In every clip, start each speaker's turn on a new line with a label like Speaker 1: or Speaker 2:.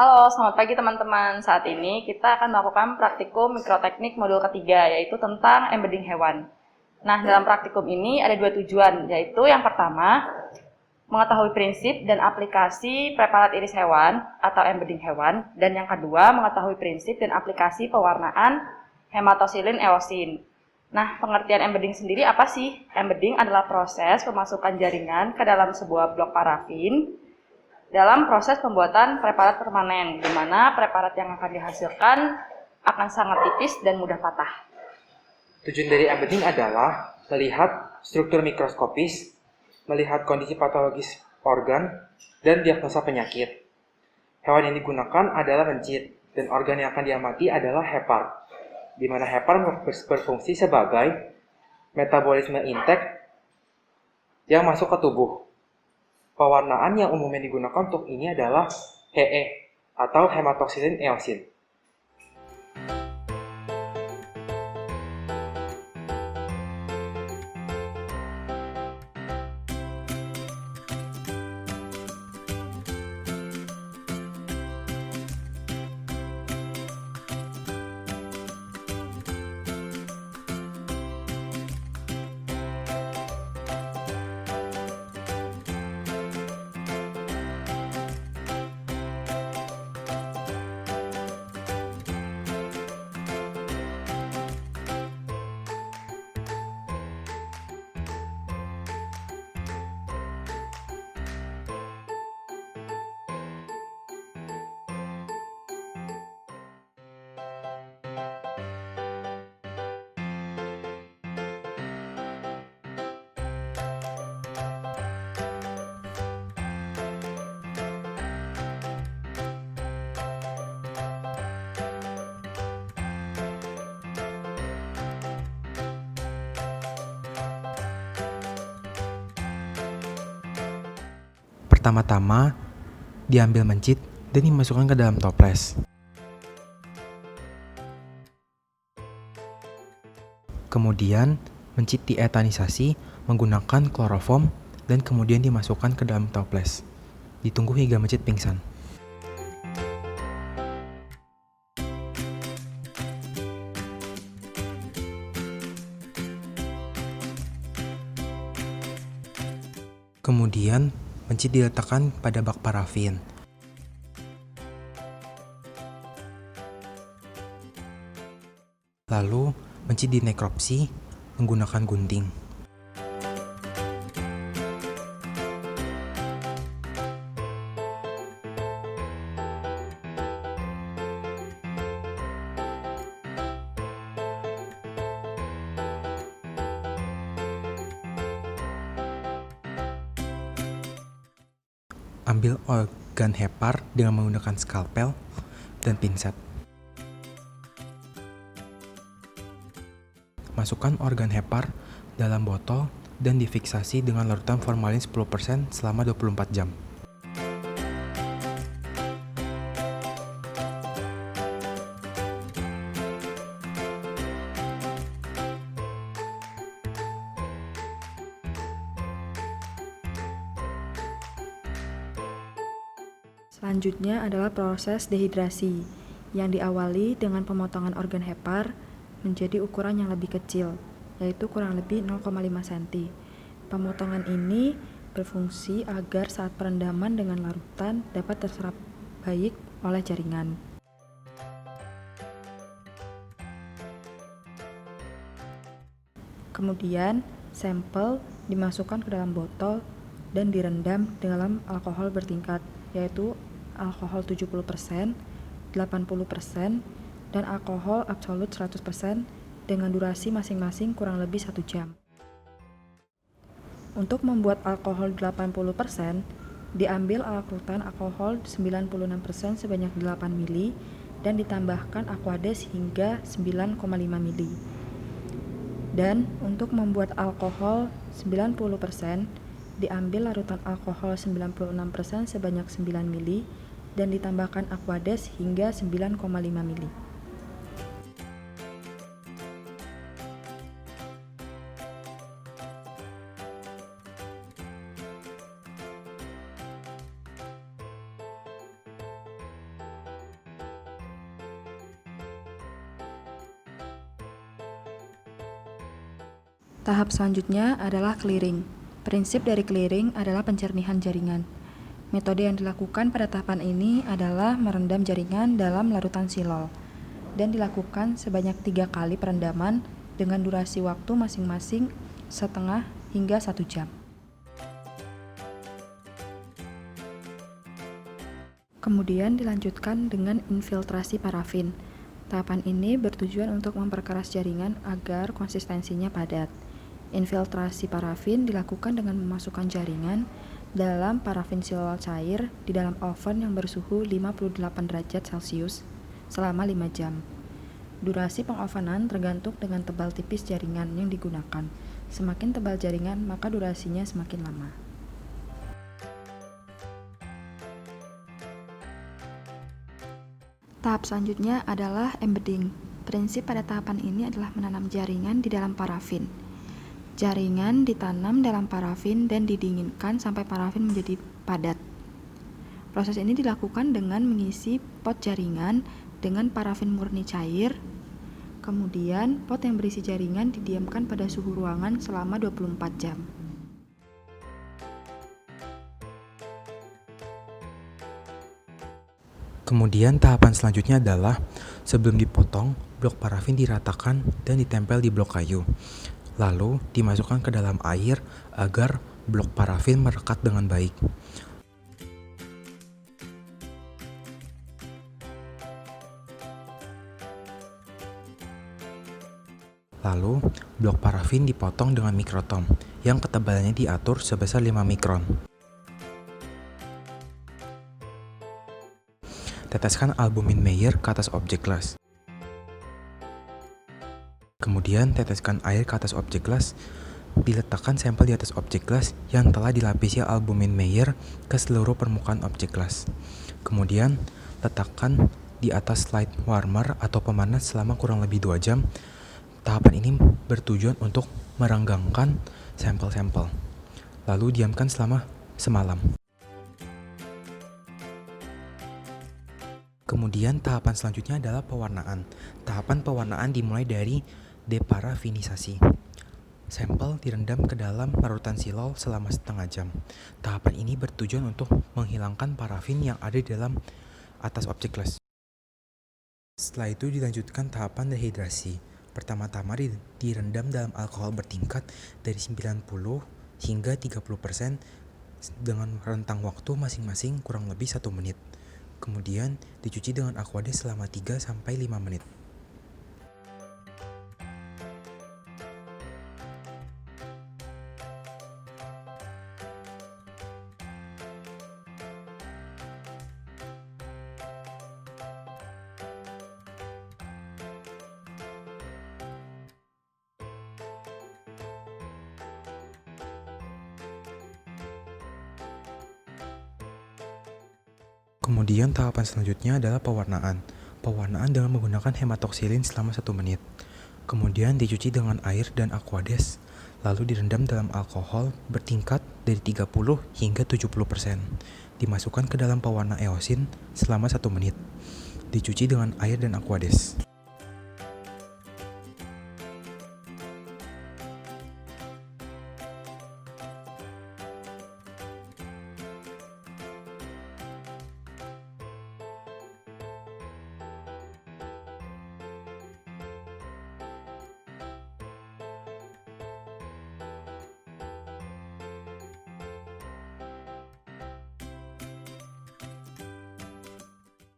Speaker 1: Halo, selamat pagi teman-teman. Saat ini kita akan melakukan praktikum mikroteknik modul ketiga, yaitu tentang embedding hewan. Nah, dalam praktikum ini ada dua tujuan, yaitu yang pertama, mengetahui prinsip dan aplikasi preparat iris hewan atau embedding hewan, dan yang kedua, mengetahui prinsip dan aplikasi pewarnaan hematosilin eosin. Nah, pengertian embedding sendiri apa sih? Embedding adalah proses pemasukan jaringan ke dalam sebuah blok parafin dalam proses pembuatan preparat permanen, di mana preparat yang akan dihasilkan akan sangat tipis dan mudah patah.
Speaker 2: Tujuan dari embedding adalah melihat struktur mikroskopis, melihat kondisi patologis organ, dan diagnosa penyakit. Hewan yang digunakan adalah mencit, dan organ yang akan diamati adalah hepar, di mana hepar berfungsi sebagai metabolisme intek yang masuk ke tubuh. Pewarnaan yang umumnya digunakan untuk ini adalah HE atau hematoxylin eosin.
Speaker 3: Pertama-tama, diambil mencit dan dimasukkan ke dalam toples. Kemudian, mencit dietanisasi menggunakan kloroform dan kemudian dimasukkan ke dalam toples. Ditunggu hingga mencit pingsan. Kemudian, mencit diletakkan pada bak parafin. Lalu, mencit dinekropsi menggunakan gunting. Ambil organ hepar dengan menggunakan skalpel dan pinset. Masukkan organ hepar dalam botol dan difiksasi dengan larutan formalin 10% selama 24 jam.
Speaker 4: Selanjutnya adalah proses dehidrasi, yang diawali dengan pemotongan organ hepar menjadi ukuran yang lebih kecil, yaitu kurang lebih 0,5 cm. Pemotongan ini berfungsi agar saat perendaman dengan larutan dapat terserap baik oleh jaringan. Kemudian, sampel dimasukkan ke dalam botol dan direndam dalam alkohol bertingkat, yaitu alkohol 70%, 80%, dan alkohol absolut 100% dengan durasi masing-masing kurang lebih 1 jam. Untuk membuat alkohol 80%, diambil larutan alkohol 96% sebanyak 8 ml dan ditambahkan aquades hingga 9,5 ml. Dan untuk membuat alkohol 90%, diambil larutan alkohol 96% sebanyak 9 ml dan ditambahkan aquades hingga 9,5 ml. Tahap selanjutnya adalah clearing. Prinsip dari clearing adalah pencernihan jaringan. Metode yang dilakukan pada tahapan ini adalah merendam jaringan dalam larutan silol dan dilakukan sebanyak 3 kali perendaman dengan durasi waktu masing-masing setengah hingga 1 jam. Kemudian dilanjutkan dengan infiltrasi parafin. Tahapan ini bertujuan untuk memperkeras jaringan agar konsistensinya padat. Infiltrasi parafin dilakukan dengan memasukkan jaringan dalam parafin silol cair di dalam oven yang bersuhu 58 derajat Celcius selama 5 jam. Durasi pengovenan tergantung dengan tebal tipis jaringan yang digunakan. Semakin tebal jaringan, maka durasinya semakin lama. Tahap selanjutnya adalah embedding. Prinsip pada tahapan ini adalah menanam jaringan di dalam parafin. Jaringan ditanam dalam parafin dan didinginkan sampai parafin menjadi padat. Proses ini dilakukan dengan mengisi pot jaringan dengan parafin murni cair. Kemudian, pot yang berisi jaringan didiamkan pada suhu ruangan selama 24 jam.
Speaker 3: Kemudian tahapan selanjutnya adalah sebelum dipotong, blok parafin diratakan dan ditempel di blok kayu. Lalu dimasukkan ke dalam air agar blok parafin merekat dengan baik. Lalu, blok parafin dipotong dengan mikrotom yang ketebalannya diatur sebesar 5 mikron. Teteskan albumin Mayer ke atas objek gelas. Kemudian teteskan air ke atas objek gelas. Diletakkan sampel di atas objek gelas yang telah dilapisi albumin Mayer ke seluruh permukaan objek gelas. Kemudian letakkan di atas slide warmer atau pemanas selama kurang lebih 2 jam. Tahapan ini bertujuan untuk merenggangkan sampel-sampel. Lalu diamkan selama semalam. Kemudian tahapan selanjutnya adalah pewarnaan. Tahapan pewarnaan dimulai dari deparafinisasi. Sampel direndam ke dalam larutan silol selama setengah jam. Tahapan ini bertujuan untuk menghilangkan parafin yang ada di dalam atas objek gelas. Setelah itu dilanjutkan tahapan dehidrasi. Pertama-tama direndam dalam alkohol bertingkat dari 90 hingga 30% dengan rentang waktu masing-masing kurang lebih 1 menit. Kemudian dicuci dengan Aquades selama 3-5 menit. Kemudian tahapan selanjutnya adalah pewarnaan. Pewarnaan dengan menggunakan hematoksilin selama 1 menit. Kemudian dicuci dengan air dan Aquades, lalu direndam dalam alkohol bertingkat dari 30 hingga 70%. Dimasukkan ke dalam pewarna eosin selama 1 menit. Dicuci dengan air dan Aquades.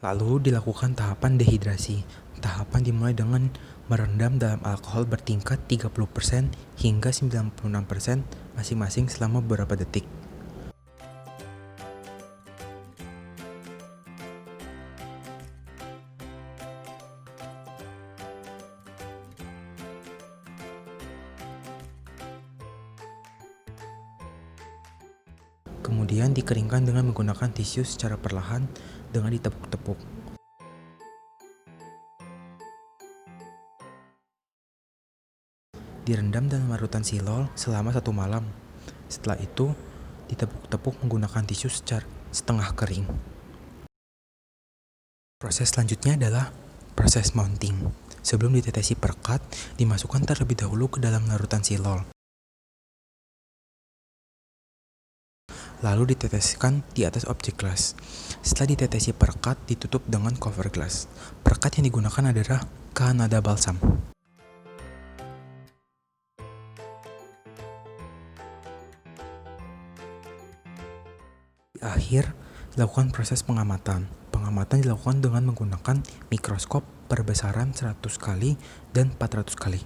Speaker 3: Lalu dilakukan tahapan dehidrasi. Tahapan dimulai dengan merendam dalam alkohol bertingkat 30% hingga 96% masing-masing selama beberapa detik. Kemudian dikeringkan dengan menggunakan tisu secara perlahan dengan ditepuk-tepuk. Direndam dalam larutan silol selama 1 malam. Setelah itu, ditepuk-tepuk menggunakan tisu secara setengah kering. Proses selanjutnya adalah proses mounting. Sebelum ditetesi perekat, dimasukkan terlebih dahulu ke dalam larutan silol. Lalu diteteskan di atas objek gelas. Setelah ditetesi perekat, ditutup dengan cover gelas. Perekat yang digunakan adalah Canada Balsam. Di akhir, dilakukan proses pengamatan. Pengamatan dilakukan dengan menggunakan mikroskop perbesaran 100 kali dan 400 kali.